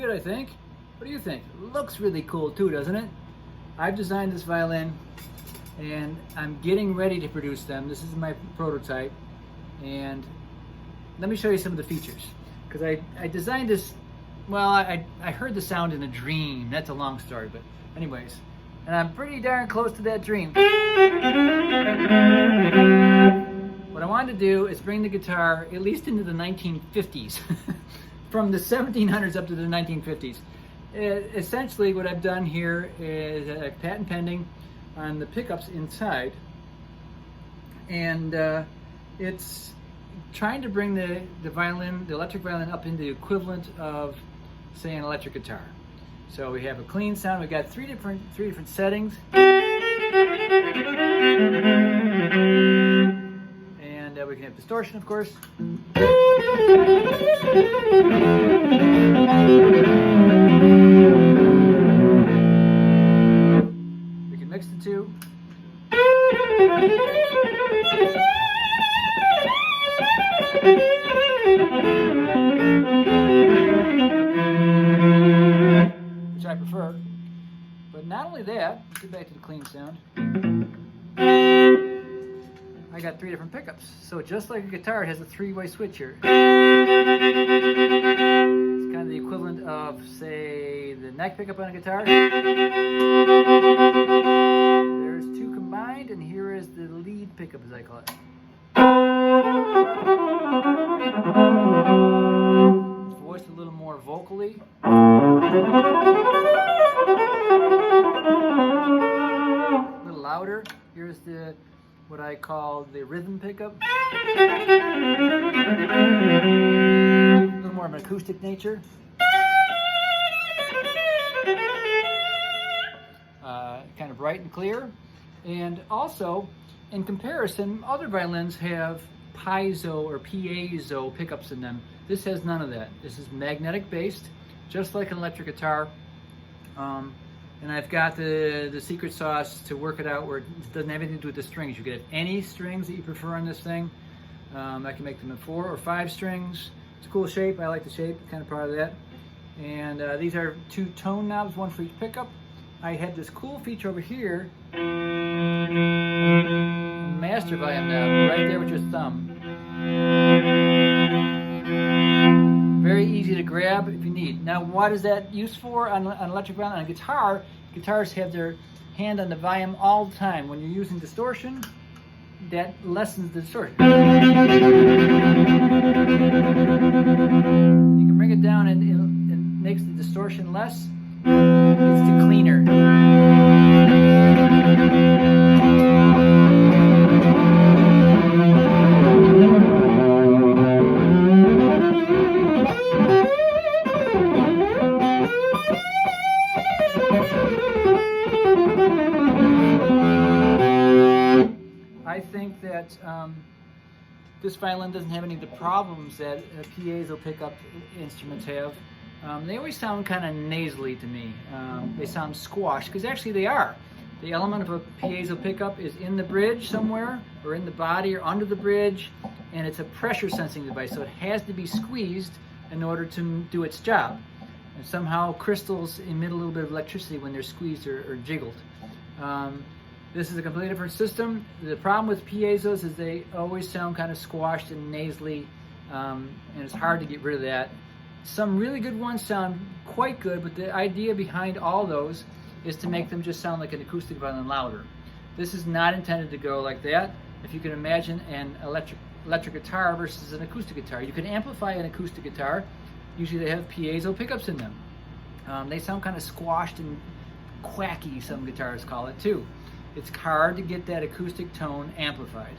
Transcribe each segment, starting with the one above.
good, I think. What do you think? It looks really cool too, doesn't it? I've designed this violin and I'm getting ready to produce them. This is my prototype, and let me show you some of the features. Because I designed this, well, I heard the sound in a dream. That's a long story, but anyways. And I'm pretty darn close to that dream. What I wanted to do is bring the guitar at least into the 1950s. From the 1700s up to the 1950s. Essentially what I've done here is a patent pending on the pickups inside, and it's trying to bring the violin, the electric violin, up into the equivalent of, say, an electric guitar. So we have a clean sound. We've got three different settings, and we can have distortion, of course. We can mix the two. Which I prefer. But not only that, let's get back to the clean sound. I got three different pickups. So just like a guitar, it has a three-way switch here. It's kind of the equivalent of, say, the neck pickup on a guitar. There's two combined, and here is the lead pickup, as I call it. It's voiced a little more vocally. A little louder. Here's the what I call the rhythm pickup. A little more of an acoustic nature. Kind of bright and clear. And also, in comparison, other violins have piezo or piezo pickups in them. This has none of that. This is magnetic based, just like an electric guitar. And I've got the secret sauce to work it out where it doesn't have anything to do with the strings. You can have any strings that you prefer on this thing. I can make them in 4 or 5 strings. It's a cool shape. I like the shape. Kind of proud of that. And these are 2 tone knobs, one for each pickup. I have this cool feature over here. Master volume knob right there with your thumb. Very easy to grab if you need. Now, what is that used for on electric violin? On a guitar, guitars have their hand on the volume all the time. When you're using distortion, that lessens the distortion. You can bring it down and it makes the distortion less. It's the cleaner. I think that this violin doesn't have any of the problems that piezo pickup instruments have. They always sound kind of nasally to me. They sound squashed, because actually they are. The element of a piezo pickup is in the bridge somewhere, or in the body, or under the bridge, and it's a pressure sensing device, so it has to be squeezed in order to do its job. And somehow crystals emit a little bit of electricity when they're squeezed or jiggled. This is a completely different system. The problem with piezos is they always sound kind of squashed and nasally, and it's hard to get rid of that. Some really good ones sound quite good, but the idea behind all those is to make them just sound like an acoustic violin louder. This is not intended to go like that. If you can imagine an electric guitar versus an acoustic guitar. You can amplify an acoustic guitar. Usually they have piezo pickups in them. They sound kind of squashed and quacky, some guitars call it too. It's hard to get that acoustic tone amplified.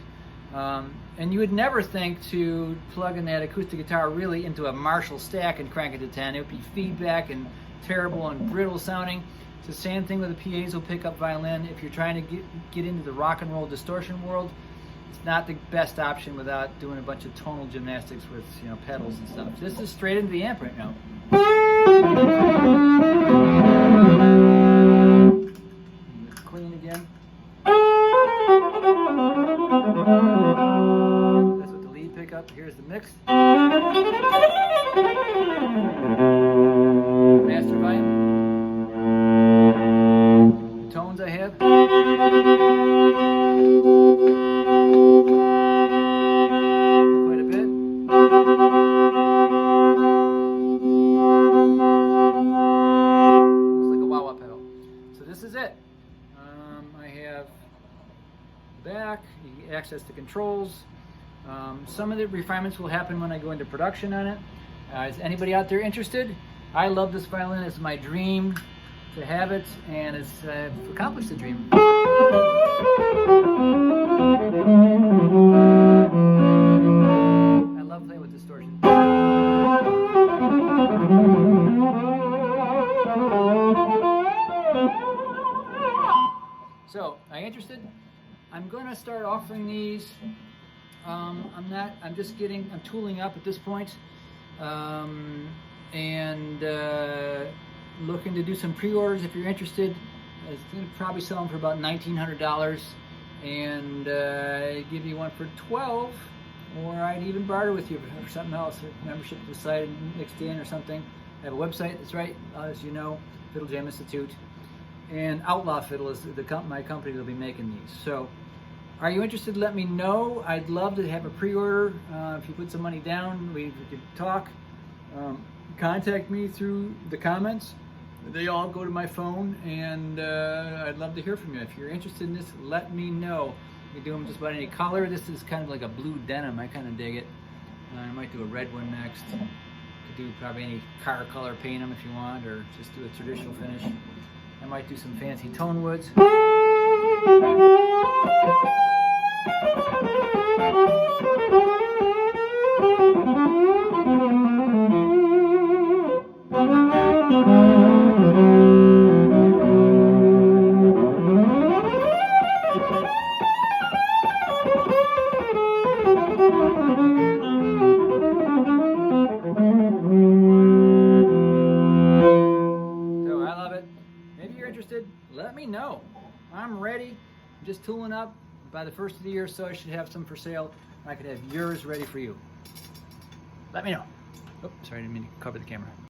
And you would never think to plug in that acoustic guitar really into a Marshall stack and crank it to 10. It would be feedback and terrible and brittle sounding. It's the same thing with a piezo pickup violin. If you're trying to get into the rock and roll distortion world, it's not the best option without doing a bunch of tonal gymnastics with, you know, pedals and stuff. This is straight into the amp right now. Clean again. That's with the lead pickup. Here's the mix. access to controls. Some of the refinements will happen when I go into production on it. Is anybody out there interested? I love this violin. It's my dream to have it, and it's accomplished the dream. I love playing with distortion. So, are you interested? I'm going to start offering these. I'm tooling up at this point, and looking to do some pre-orders if you're interested. I'm going to probably sell them for about $1,900, and give you one for $12, or I'd even barter with you for something else, or membership to the site mixed in or something. I have a website, that's right, as you know, Fiddle Jam Institute. And Outlaw Fiddle is my company that'll be making these. So, are you interested? Let me know. I'd love to have a pre-order. If you put some money down, we could talk. Contact me through the comments. They all go to my phone, and I'd love to hear from you. If you're interested in this, let me know. You can do them just about any color. This is kind of like a blue denim. I kind of dig it. I might do a red one next. Could do probably any car color, paint them if you want, or just do a traditional finish. I might do some fancy tone woods. Let me know. I'm ready. I'm just tooling up. By the first of the year or so, I should have some for sale. I could have yours ready for you. Let me know. Oh, sorry, I didn't mean to cover the camera.